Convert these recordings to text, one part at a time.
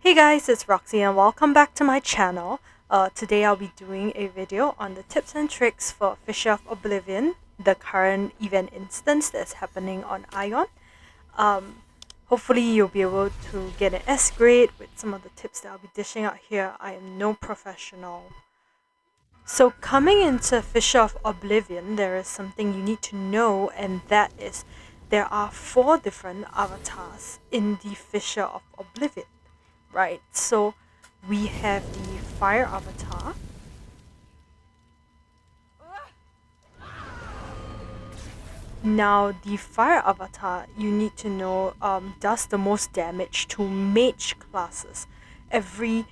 Hey guys, it's Roxy and welcome back to my channel. Today I'll be doing a video on the tips and tricks for Fissure of Oblivion, the current event instance that's happening on Aion. Hopefully you'll be able to get an S grade with some of the tips that I'll be dishing out here. I am no professional. So coming into Fissure of Oblivion, there is something you need to know, and that is there are 4 different avatars in the Fissure of Oblivion. Right, so we have the fire avatar. Now, the fire avatar, you need to know, does the most damage to mage classes. Every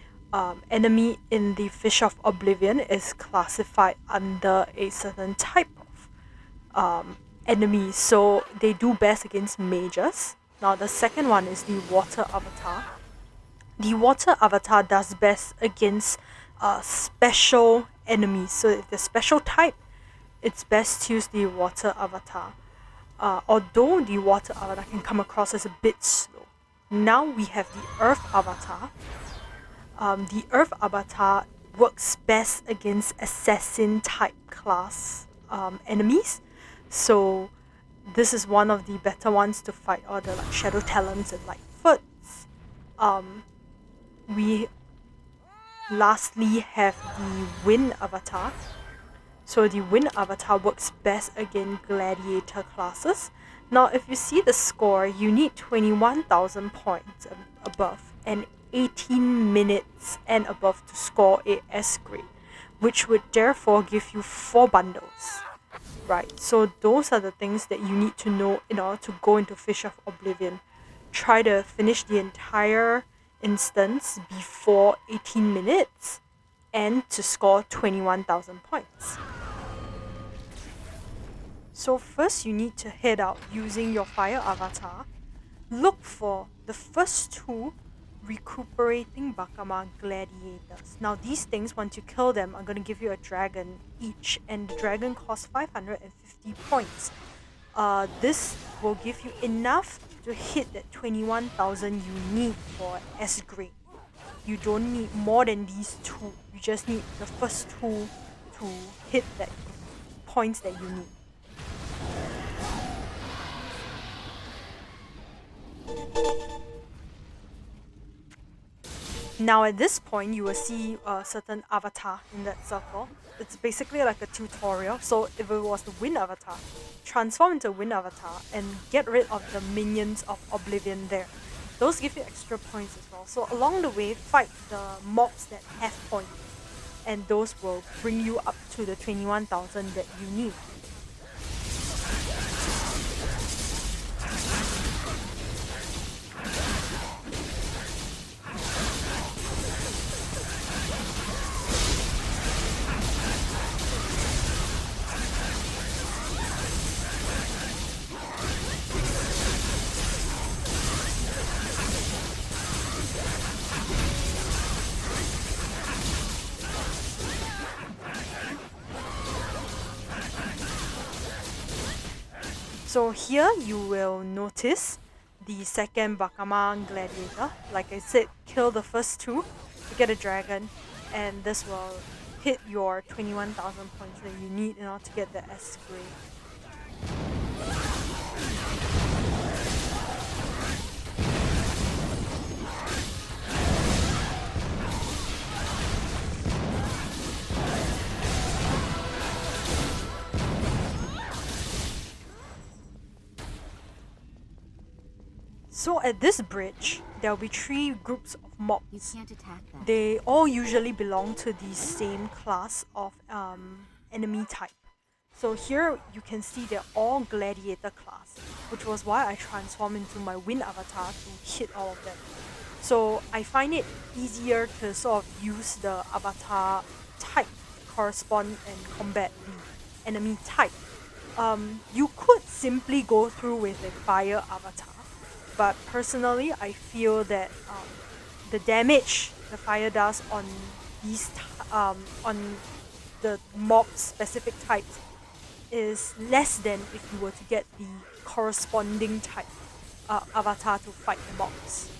enemy in the Fissure of Oblivion is classified under a certain type of enemy, so they do best against mages. Now, the second one is the water avatar. The water avatar does best against special enemies. So if they're special type, it's best to use the water avatar. Although the water avatar can come across as a bit slow. Now we have the earth avatar. The earth avatar works best against assassin type class enemies. So this is one of the better ones to fight all the like shadow talons and lightfoots. We lastly have the wind avatar. So the wind avatar works best against gladiator classes. Now if you see the score, you need 21,000 points and above and 18 minutes and above to score a S grade, which would therefore give you 4 bundles. Right, so those are the things that you need to know in order to go into Fissure of Oblivion. Try to finish the entire instance before 18 minutes and to score 21,000 points. So first you need to head out using your fire avatar. Look for the first 2 recuperating Bakama gladiators. Now these things, once you kill them, are going to give you a dragon each, and the dragon costs 550 points. This will give you enough to hit that 21,000 you need for S grade. You don't need more than these 2. You just need the first 2 to hit that points that you need. Now at this point, you will see a certain avatar in that circle. It's basically like a tutorial. So if it was the wind avatar, transform into wind avatar and get rid of the minions of Oblivion there. Those give you extra points as well. So along the way, fight the mobs that have points, and those will bring you up to the 21,000 that you need. So here you will notice the second Bakama gladiator. Like I said, kill the first 2 to get a dragon, and this will hit your 21,000 points that you need in order to get the S grade. So at this bridge, there will be 3 groups of mobs. You can't attack them. They all usually belong to the same class of enemy type. So here you can see they're all gladiator class, which was why I transformed into my wind avatar to hit all of them. So I find it easier to sort of use the avatar type correspond and combat the enemy type. You could simply go through with a fire avatar, but personally I feel that the damage the fire does on these on the mob specific types is less than if you were to get the corresponding type avatar to fight the mobs.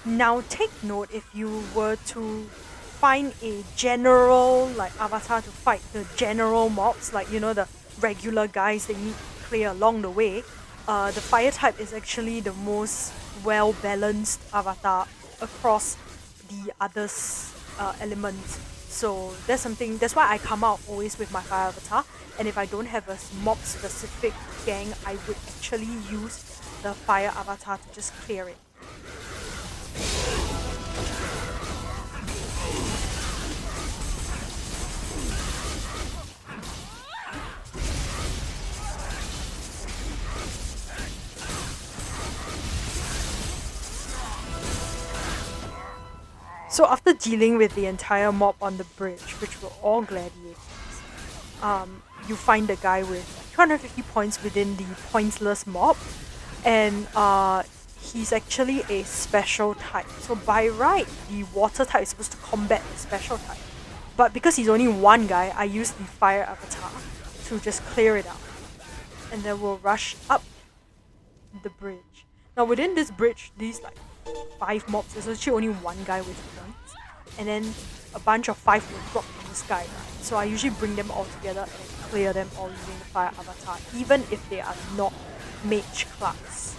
Now take note, if you were to find a general like avatar to fight the general mobs, like the regular guys that you need to clear along the way, the fire type is actually the most well balanced avatar across the others elements. So that's why I come out always with my fire avatar, and if I don't have a mob specific gang, I would actually use the fire avatar to just clear it. So after dealing with the entire mob on the bridge, which were all gladiators, you find the guy with 250 points within the pointless mob, and he's actually a special type. So by right, the water type is supposed to combat the special type, but because he's only one guy, I use the fire avatar to just clear it out, and then we'll rush up the bridge. Now within this bridge, these like 5 mobs, there's actually only one guy with points, and then a bunch of 5 will drop from the sky, right? So I usually bring them all together and clear them all using the fire avatar, even if they are not mage class.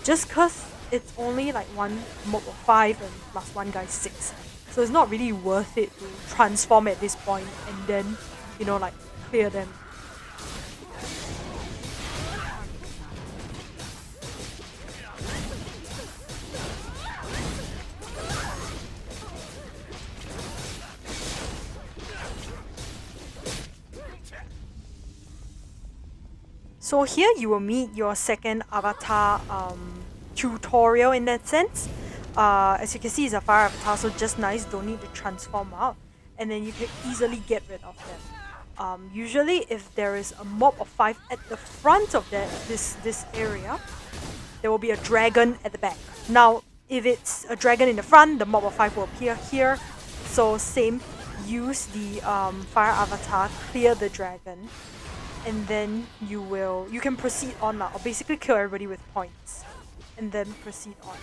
Just cause it's only like one mob of 5 and plus one guy 6. So it's not really worth it to transform at this point and then, like clear them. So here you will meet your second avatar tutorial in that sense. As you can see, it's a fire avatar, so just nice, don't need to transform out, and then you can easily get rid of them. Usually if there is a mob of 5 at the front of this area, there will be a dragon at the back. Now if it's a dragon in the front, the mob of 5 will appear here. So same, use the fire avatar, clear the dragon, and then you can proceed on now, or basically kill everybody with points, and then proceed on.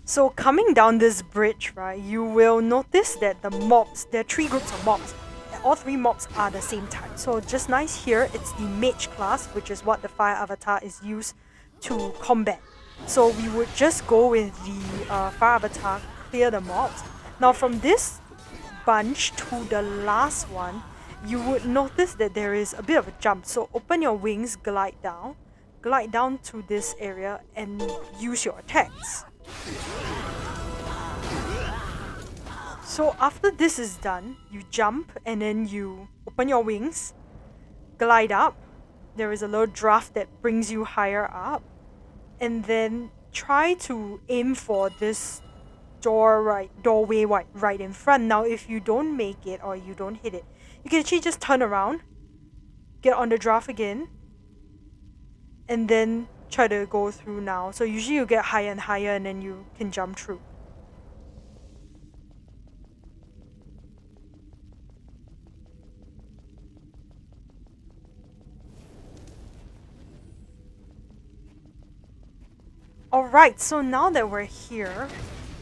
So coming down this bridge, right, you will notice that the mobs, there are 3 groups of mobs. All 3 mobs are the same type. So just nice here, it's the mage class, which is what the fire avatar is used to combat. So we would just go with the fire avatar, clear the mobs. Now from this bunch to the last one, you would notice that there is a bit of a jump. So open your wings, glide down to this area and use your attacks. So after this is done, you jump and then you open your wings, glide up. There is a little draft that brings you higher up, and then try to aim for this doorway right in front. Now if you don't make it or you don't hit it, you can actually just turn around, get on the draft again, and then try to go through now. So usually you get higher and higher and then you can jump through. Alright, so now that we're here,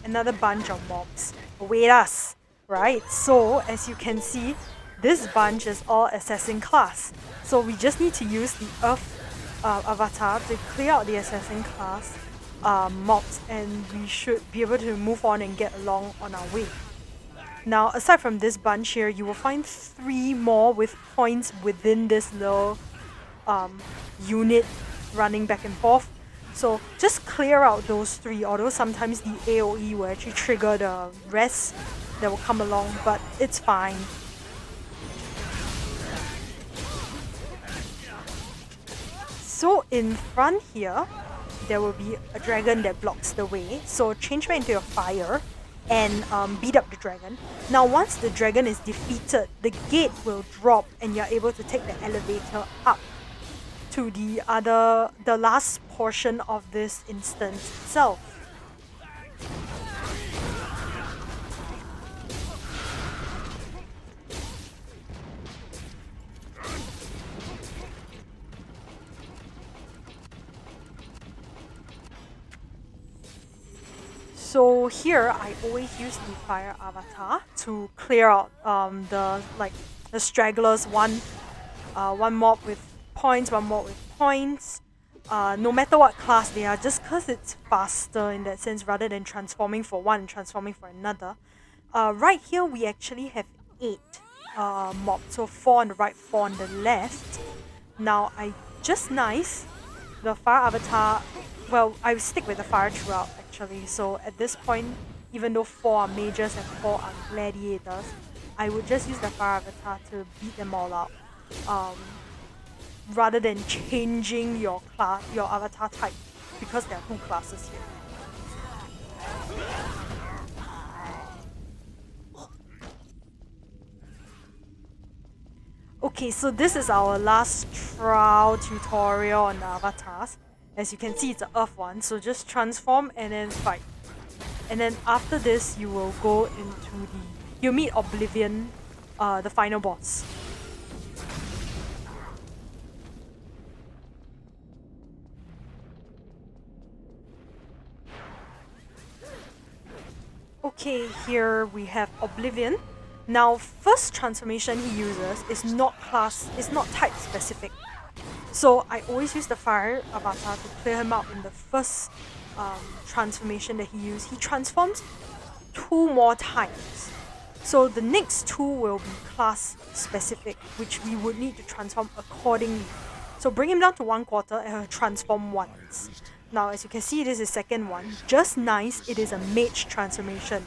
another bunch of mobs await us, right? So as you can see, this bunch is all assassin class. So we just need to use the earth avatar to clear out the assassin class mobs, and we should be able to move on and get along on our way. Now aside from this bunch here, you will find 3 more with points within this little unit running back and forth. So just clear out those 3, although sometimes the AoE will actually trigger the rest that will come along, but it's fine. So in front here, there will be a dragon that blocks the way. So change back into your fire and beat up the dragon. Now once the dragon is defeated, the gate will drop and you're able to take the elevator up to the last portion of this instance itself. So here I always use the fire avatar to clear out the stragglers, one mob with points, one mob with points. No matter what class they are, just because it's faster in that sense rather than transforming for one and transforming for another. Right here we actually have 8 mobs, so 4 on the right, 4 on the left. Now I just nice the fire avatar. Well, I stick with the fire throughout actually. So at this point, even though 4 are mages and 4 are gladiators, I would just use the fire avatar to beat them all out. Rather than changing your avatar type, because there are 2 classes here. Okay, so this is our last trial tutorial on the avatars. As you can see, it's an earth one, so just transform and then fight. And then after this, you will go into you'll meet Oblivion, the final boss. Okay, here we have Oblivion. Now, first transformation he uses is not type specific. So I always use the fire avatar to clear him out in the first transformation that he used. He transforms 2 more times. So the next 2 will be class specific, which we would need to transform accordingly. So bring him down to 1/4 and he'll transform once. Now as you can see, this is second one. Just nice, it is a mage transformation.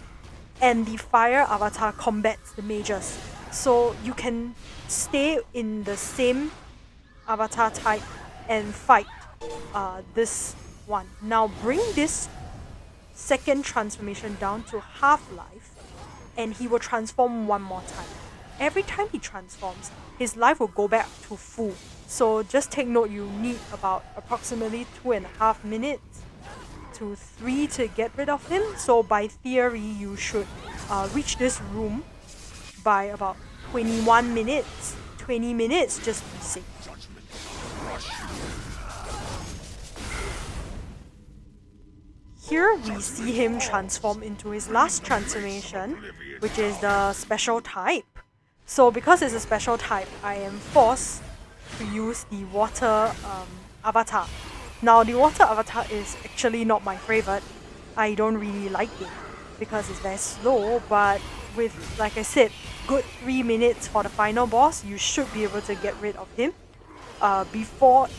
And the fire avatar combats the mages. So you can stay in the same avatar type and fight this one. Now bring this second transformation down to half life and he will transform 1 more time. Every time he transforms, his life will go back to full. So just take note, you need about approximately 2.5 minutes to 3 to get rid of him. So by theory, you should reach this room by about 21 minutes. 20 minutes, just be safe. Here we see him transform into his last transformation, which is the special type. So because it's a special type, I am forced to use the water avatar. Now the water avatar is actually not my favorite. I don't really like it because it's very slow, but with, like I said, good 3 minutes for the final boss, you should be able to get rid of him before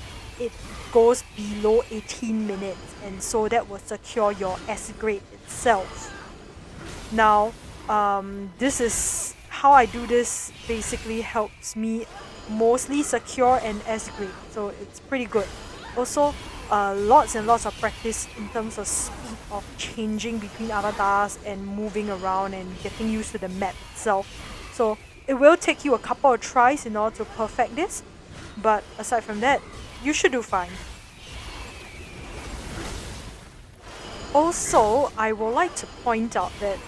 it goes below 18 minutes, and so that will secure your S grade itself. Now this is how I do this. Basically helps me mostly secure an S grade, so it's pretty good. Also lots and lots of practice in terms of speed of changing between avatars and moving around and getting used to the map itself. So it will take you a couple of tries in order to perfect this, but aside from that, you should do fine. Also, I would like to point out that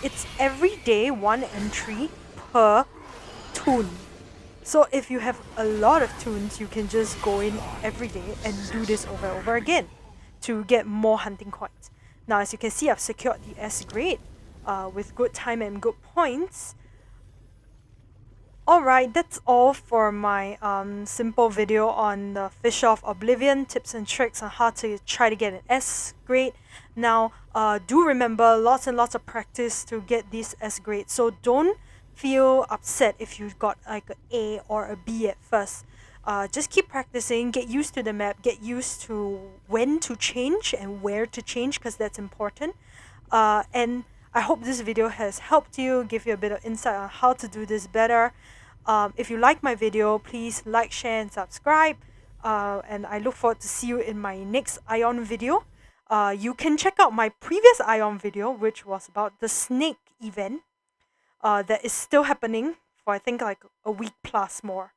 it's every day 1 entry per toon. So if you have a lot of toons, you can just go in every day and do this over and over again to get more hunting coins. Now as you can see, I've secured the S grade with good time and good points. Alright, that's all for my simple video on the Fissure of Oblivion, tips and tricks on how to try to get an S grade. Now, do remember, lots and lots of practice to get this S grade, so don't feel upset if you got like an A or a B at first. Just keep practicing, get used to the map, get used to when to change and where to change, because that's important. And I hope this video has helped you, give you a bit of insight on how to do this better. If you like my video, please like, share and subscribe. And I look forward to see you in my next Aion video. You can check out my previous Aion video, which was about the snake event that is still happening for I think like a week plus more.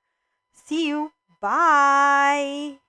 See you. Bye.